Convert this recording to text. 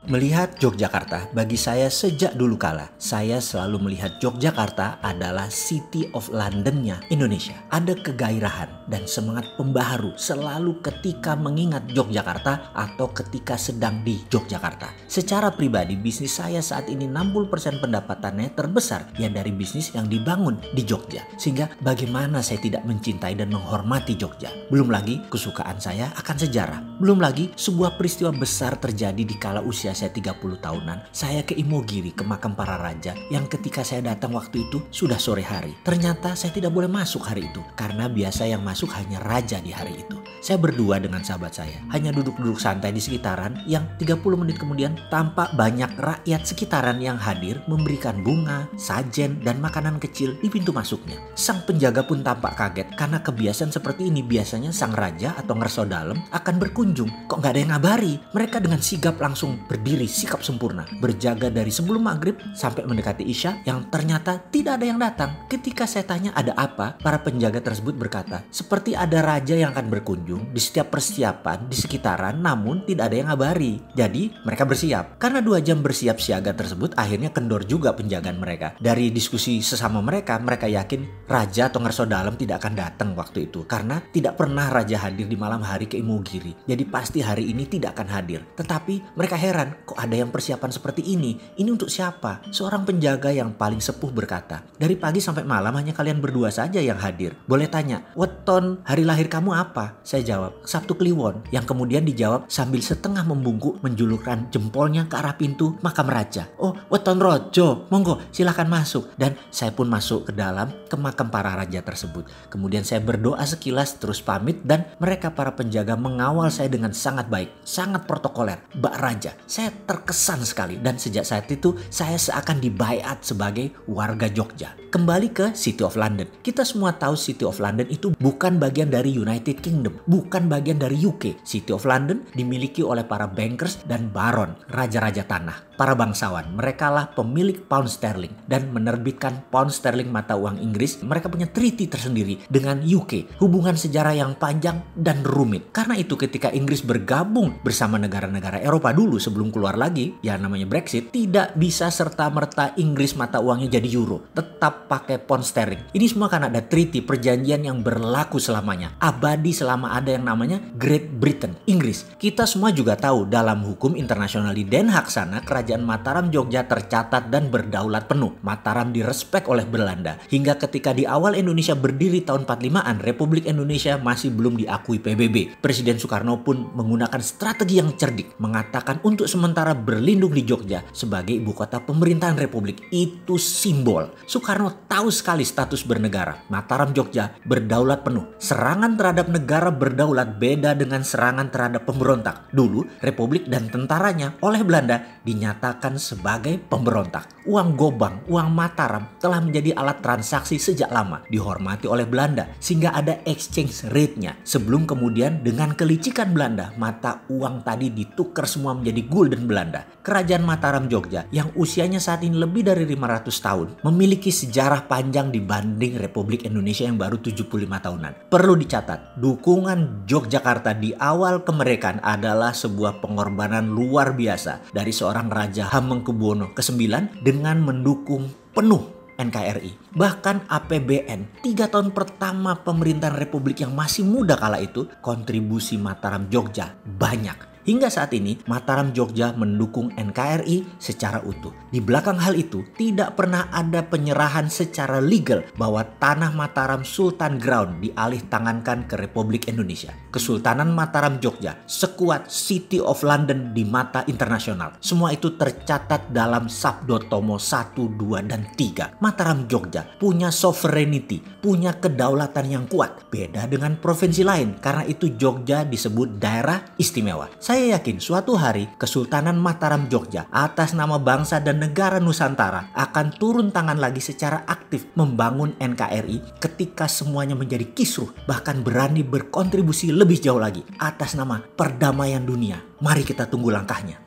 Melihat Yogyakarta, bagi saya sejak dulu kala, saya selalu melihat Yogyakarta adalah City of London-nya Indonesia. Ada kegairahan dan semangat pembaharu selalu ketika mengingat Yogyakarta atau ketika sedang di Yogyakarta. Secara pribadi, bisnis saya saat ini 60% pendapatannya terbesar ya dari bisnis yang dibangun di Jogja. Sehingga bagaimana saya tidak mencintai dan menghormati Jogja. Belum lagi kesukaan saya akan sejarah. Belum lagi sebuah peristiwa besar terjadi di kala usia saya 30 tahunan, saya ke Imogiri, ke makam para raja yang ketika saya datang waktu itu sudah sore hari. Ternyata saya tidak boleh masuk hari itu karena biasa yang masuk hanya raja di hari itu. Saya berdua dengan sahabat saya, hanya duduk-duduk santai di sekitaran yang 30 menit kemudian tampak banyak rakyat sekitaran yang hadir memberikan bunga, sajen, dan makanan kecil di pintu masuknya. Sang penjaga pun tampak kaget karena kebiasaan seperti ini biasanya sang raja atau ngerso dalem akan berkunjung. Kok nggak ada yang ngabari? Mereka dengan sigap langsung berdiri sikap sempurna, berjaga dari sebelum maghrib sampai mendekati isya yang ternyata tidak ada yang datang. Ketika saya tanya ada apa, para penjaga tersebut berkata, seperti ada raja yang akan berkunjung di setiap persiapan di sekitaran namun tidak ada yang ngabari. Jadi mereka bersiap. Karena 2 jam bersiap siaga tersebut akhirnya kendor juga penjagaan mereka. Dari diskusi sesama mereka yakin raja atau ngerso dalem tidak akan datang waktu itu karena tidak pernah raja hadir di malam hari ke Imogiri. Jadi pasti hari ini tidak akan hadir. Tetapi mereka heran, kok ada yang persiapan seperti ini? Ini untuk siapa? Seorang penjaga yang paling sepuh berkata, dari pagi sampai malam hanya kalian berdua saja yang hadir. Boleh tanya, weton hari lahir kamu apa? Saya jawab, Sabtu Kliwon. Yang kemudian dijawab sambil setengah membungkuk menjulurkan jempolnya ke arah pintu makam raja. Oh, weton rojo, monggo silahkan masuk. Dan saya pun masuk ke dalam ke makam para raja tersebut. Kemudian saya berdoa sekilas terus pamit dan mereka para penjaga mengawal saya dengan sangat baik, sangat protokoler. Mbak Raja, saya terkesan sekali dan sejak saat itu saya seakan dibaiat sebagai warga Jogja. Kembali ke City of London. Kita semua tahu City of London itu bukan bagian dari United Kingdom, bukan bagian dari UK. City of London dimiliki oleh para bankers dan baron, raja-raja tanah. Para bangsawan, merekalah pemilik pound sterling dan menerbitkan pound sterling mata uang Inggris. Mereka punya treaty tersendiri dengan UK, hubungan sejarah yang panjang dan rumit. Karena itu ketika Inggris bergabung bersama negara-negara Eropa dulu sebelum keluar lagi, ya namanya Brexit, tidak bisa serta-merta Inggris mata uangnya jadi euro, tetap pakai pound sterling. Ini semua karena ada treaty, perjanjian yang berlaku selamanya, abadi selama ada yang namanya Great Britain, Inggris. Kita semua juga tahu dalam hukum internasional di Den Haag sana, Kerajaan Mataram Jogja tercatat dan berdaulat penuh. Mataram direspek oleh Belanda. Hingga ketika di awal Indonesia berdiri tahun 45-an, Republik Indonesia masih belum diakui PBB. Presiden Soekarno pun menggunakan strategi yang cerdik, mengatakan untuk sementara berlindung di Jogja sebagai ibu kota pemerintahan Republik. Itu simbol. Soekarno tahu sekali status bernegara. Mataram Jogja berdaulat penuh. Serangan terhadap negara berdaulat beda dengan serangan terhadap pemberontak. Dulu Republik dan tentaranya oleh Belanda dinyatakan sebagai pemberontak. Uang gobang, uang Mataram telah menjadi alat transaksi sejak lama, dihormati oleh Belanda sehingga ada exchange rate-nya. Sebelum kemudian dengan kelicikan Belanda, mata uang tadi ditukar semua menjadi gulden Belanda. Kerajaan Mataram Jogja yang usianya saat ini lebih dari 500 tahun memiliki sejarah panjang dibanding Republik Indonesia yang baru 75 tahunan. Perlu dicatat, dukungan Yogyakarta di awal kemerdekaan adalah sebuah pengorbanan luar biasa dari seorang Raja Hamengkubuwono ke-9 dengan mendukung penuh NKRI. Bahkan APBN 3 tahun pertama pemerintahan Republik yang masih muda kala itu, kontribusi Mataram Jogja banyak. Hingga saat ini Mataram Jogja mendukung NKRI secara utuh. Di belakang hal itu tidak pernah ada penyerahan secara legal bahwa tanah Mataram Sultan Ground dialih tangankan ke Republik Indonesia. Kesultanan Mataram Jogja sekuat City of London di mata internasional. Semua itu tercatat dalam Sabdo Tomo 1, 2, dan 3. Mataram Jogja punya sovereignty, punya kedaulatan yang kuat. Beda dengan provinsi lain karena itu Jogja disebut daerah istimewa. Saya yakin suatu hari Kesultanan Mataram Jogja atas nama bangsa dan negara Nusantara akan turun tangan lagi secara aktif membangun NKRI ketika semuanya menjadi kisruh, bahkan berani berkontribusi lebih jauh lagi atas nama perdamaian dunia. Mari kita tunggu langkahnya.